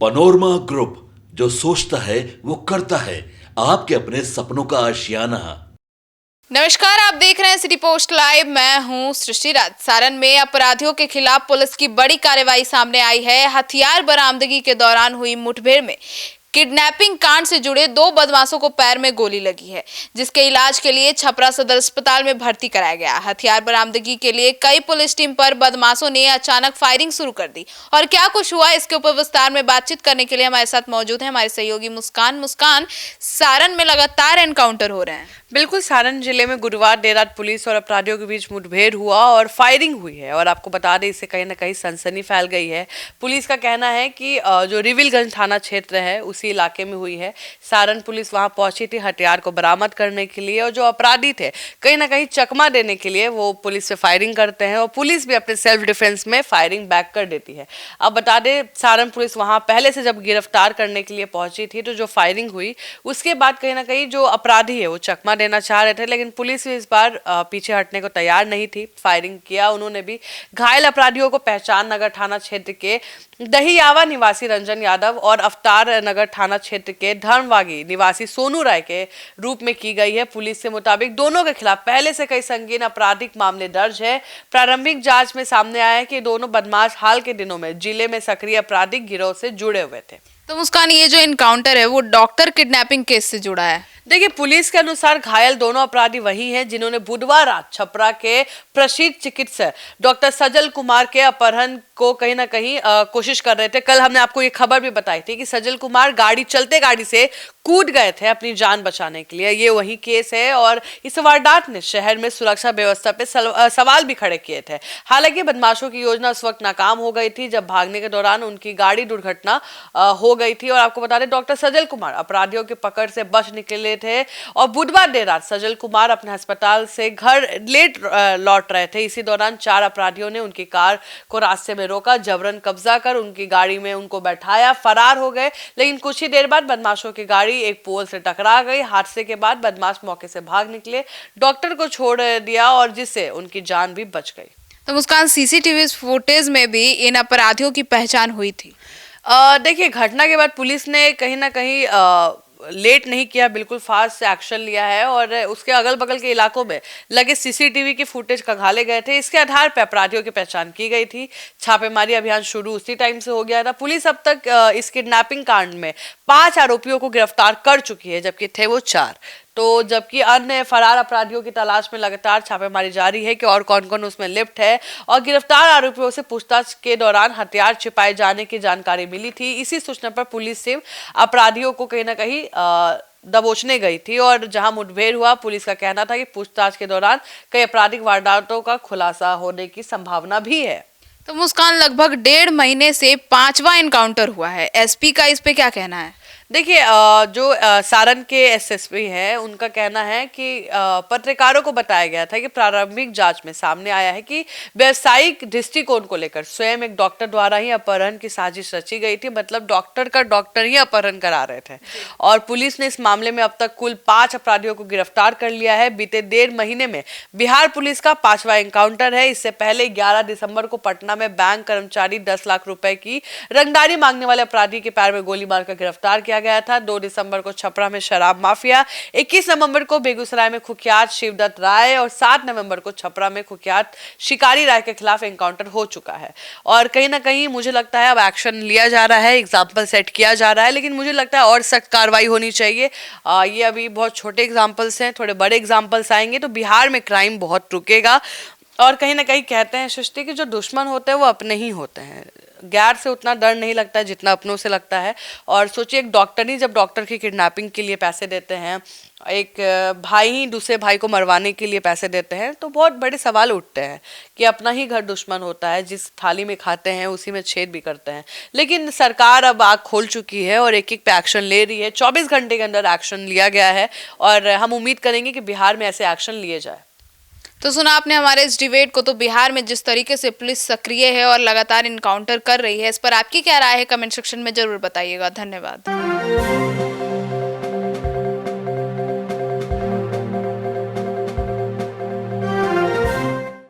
Panorama group, जो सोचता है वो करता है। आपके अपने सपनों का आशियाना। नमस्कार, आप देख रहे हैं सिटी पोस्ट लाइव। मैं हूं सृष्टि राज। सारण में अपराधियों के खिलाफ पुलिस की बड़ी कार्रवाई सामने आई है। हथियार बरामदगी के दौरान हुई मुठभेड़ में किडनैपिंग कांड से जुड़े 2 बदमाशों को पैर में गोली लगी है, जिसके इलाज के लिए छपरा सदर अस्पताल में भर्ती कराया गया। हथियार बरामदगी के लिए कई पुलिस टीम पर बदमाशों ने अचानक फायरिंग शुरू कर दी और क्या कुछ हुआ, इसके ऊपर विस्तार में बातचीत करने के लिए हमारे साथ मौजूद है हमारे सहयोगी मुस्कान। सारण में लगातार एनकाउंटर हो रहे हैं। बिल्कुल, सारण जिले में गुरुवार देर रात पुलिस और अपराधियों के बीच मुठभेड़ हुआ और फायरिंग हुई है। और आपको बता दें, इससे कहीं ना कहीं सनसनी फैल गई है। पुलिस का कहना है कि जो रिविलगंज थाना क्षेत्र है उसी इलाके में हुई है। सारण पुलिस वहां पहुंची थी हथियार को बरामद करने के लिए, और जो अपराधी थे कहीं ना कहीं चकमा देने के लिए वो पुलिस से फायरिंग करते हैं और पुलिस भी अपने सेल्फ डिफेंस में फायरिंग बैक कर देती है। अब बता दें, सारण पुलिस वहां पहले से जब गिरफ्तार करने के लिए पहुंची थी, तो जो फायरिंग हुई उसके बाद कहीं ना कहीं जो अपराधी है वो चकमा देना चाह रहे थे, लेकिन पुलिस भी इस बार पीछे हटने को तैयार नहीं थी। फायरिंग किया उन्होंने भी। घायल अपराधियों को पहचान नगर थाना क्षेत्र के दहियावा निवासी रंजन यादव और अवतार नगर थाना क्षेत्र के धर्मवागी निवासी सोनू राय के रूप में की गई है। पुलिस के मुताबिक दोनों के खिलाफ पहले से कई संगीन आपराधिक मामले दर्ज है। प्रारंभिक जांच में सामने आया है कि दोनों बदमाश हाल के दिनों में जिले में सक्रिय आपराधिक गिरोह से जुड़े हुए थे। तो मुस्कान, ये जो इनकाउंटर है वो डॉक्टर किडनैपिंग केस से जुड़ा है। देखिए, पुलिस के अनुसार घायल दोनों अपराधी वही हैं जिन्होंने बुधवार रात छपरा के प्रसिद्ध चिकित्सक डॉक्टर सजल कुमार के अपहरण को कहीं ना कहीं कोशिश कर रहे थे। कल हमने आपको ये खबर भी बताई थी कि सजल कुमार चलते गाड़ी से कूद गए थे अपनी जान बचाने के लिए। ये वही केस है और इस वारदात ने शहर में सुरक्षा व्यवस्था पे सवाल भी खड़े किए थे। हालांकि बदमाशों की योजना उस वक्त नाकाम हो गई थी जब भागने के दौरान उनकी गाड़ी दुर्घटना हो गई थी। और आपको बता दें, डॉक्टर सजल कुमार अपराधियों की पकड़ से बच निकले थे और बुधवार देर रात सजल कुमार अपने अस्पताल से घर लेट लौट रहे थे। इसी दौरान 4 अपराधियों ने उनकी कार को रास्ते में रोका, जबरन कब्जा कर उनकी गाड़ी में उनको बैठाया, फरार हो गए। लेकिन कुछ ही देर बाद बदमाशों की गाड़ी एक पोल से टकरा गई। हादसे के बाद बदमाश मौके से भाग निकले, डॉक्टर को छोड़ दिया और जिससे उनकी जान भी बच गई। तो मुस्कान, सीसीटीवी फुटेज में भी इन अपराधियों की पहचान हुई थी। देखिए, घटना के बाद पुलिस ने कहीं ना कहीं लेट नहीं किया, बिल्कुल फास्ट से एक्शन लिया है और उसके अगल बगल के इलाकों में लगे सीसीटीवी के फुटेज खंगाले गए थे। इसके आधार पर अपराधियों की पहचान की गई थी। छापेमारी अभियान शुरू उसी टाइम से हो गया था। पुलिस अब तक इस किडनैपिंग कांड में 5 आरोपियों को गिरफ्तार कर चुकी है, जबकि थे वो 4। तो जबकि अन्य फरार अपराधियों की तलाश में लगातार छापेमारी जारी है कि और कौन कौन उसमें लिप्त है। और गिरफ्तार आरोपियों से पूछताछ के दौरान हथियार छिपाए जाने की जानकारी मिली थी। इसी सूचना पर पुलिस सिर्फ अपराधियों को कहीं ना कहीं दबोचने गई थी और जहां मुठभेड़ हुआ, पुलिस का कहना था कि पूछताछ के दौरान कई आपराधिक वारदातों का खुलासा होने की संभावना भी है। तो मुस्कान, लगभग 1.5 महीने से 5वां एनकाउंटर हुआ है। एसपी का इस पे क्या कहना है? देखिए, जो सारण के एसएसपी हैं उनका कहना है कि पत्रकारों को बताया गया था कि प्रारंभिक जांच में सामने आया है कि व्यवसायिक दृष्टिकोण को लेकर स्वयं एक डॉक्टर द्वारा ही अपहरण की साजिश रची गई थी। मतलब डॉक्टर ही अपहरण करा रहे थे। और पुलिस ने इस मामले में अब तक कुल 5 अपराधियों को गिरफ्तार कर लिया है। बीते 1.5 महीने में बिहार पुलिस का 5वां एनकाउंटर है। इससे पहले 11 दिसंबर को पटना में बैंक कर्मचारी 10 लाख रुपए की रंगदारी मांगने वाले अपराधी के पैर में गोली मारकर गिरफ्तार किया गया था। 2 दिसंबर को छपरा में शराब माफिया, 21 नवंबर को बेगूसराय में कुख्यात शिवदत्त राय और 7 नवंबर को छपरा में कुख्यात शिकारी राय के खिलाफ एनकाउंटर हो चुका है। और कहीं ना कहीं मुझे लगता है अब एक्शन लिया जा रहा है, एग्जाम्पल सेट किया जा रहा है, लेकिन मुझे लगता है और सख्त कार्रवाई होनी चाहिए। ये अभी बहुत छोटे एग्जाम्पल्स हैं, थोड़े बड़े एग्जाम्पल्स आएंगे तो बिहार में क्राइम बहुत रुकेगा। और कहीं ना कहीं कहते हैं सृष्टि के जो दुश्मन होते हैं वो अपने ही होते हैं। गैर से उतना डर नहीं लगता है जितना अपनों से लगता है। और सोचिए, एक डॉक्टर ही जब डॉक्टर की किडनैपिंग के लिए पैसे देते हैं, एक भाई ही दूसरे भाई को मरवाने के लिए पैसे देते हैं, तो बहुत बड़े सवाल उठते हैं कि अपना ही घर दुश्मन होता है। जिस थाली में खाते हैं उसी में छेद भी करते हैं। लेकिन सरकार अब आग खोल चुकी है और एक पे एक्शन ले रही है। 24 घंटे के अंदर एक्शन लिया गया है और हम उम्मीद करेंगे कि बिहार में ऐसे एक्शन लिए जाए। तो सुना आपने हमारे इस डिबेट को। तो बिहार में जिस तरीके से पुलिस सक्रिय है और लगातार इनकाउंटर कर रही है, इस पर आपकी क्या राय है? कमेंट सेक्शन में जरूर बताइएगा। धन्यवाद।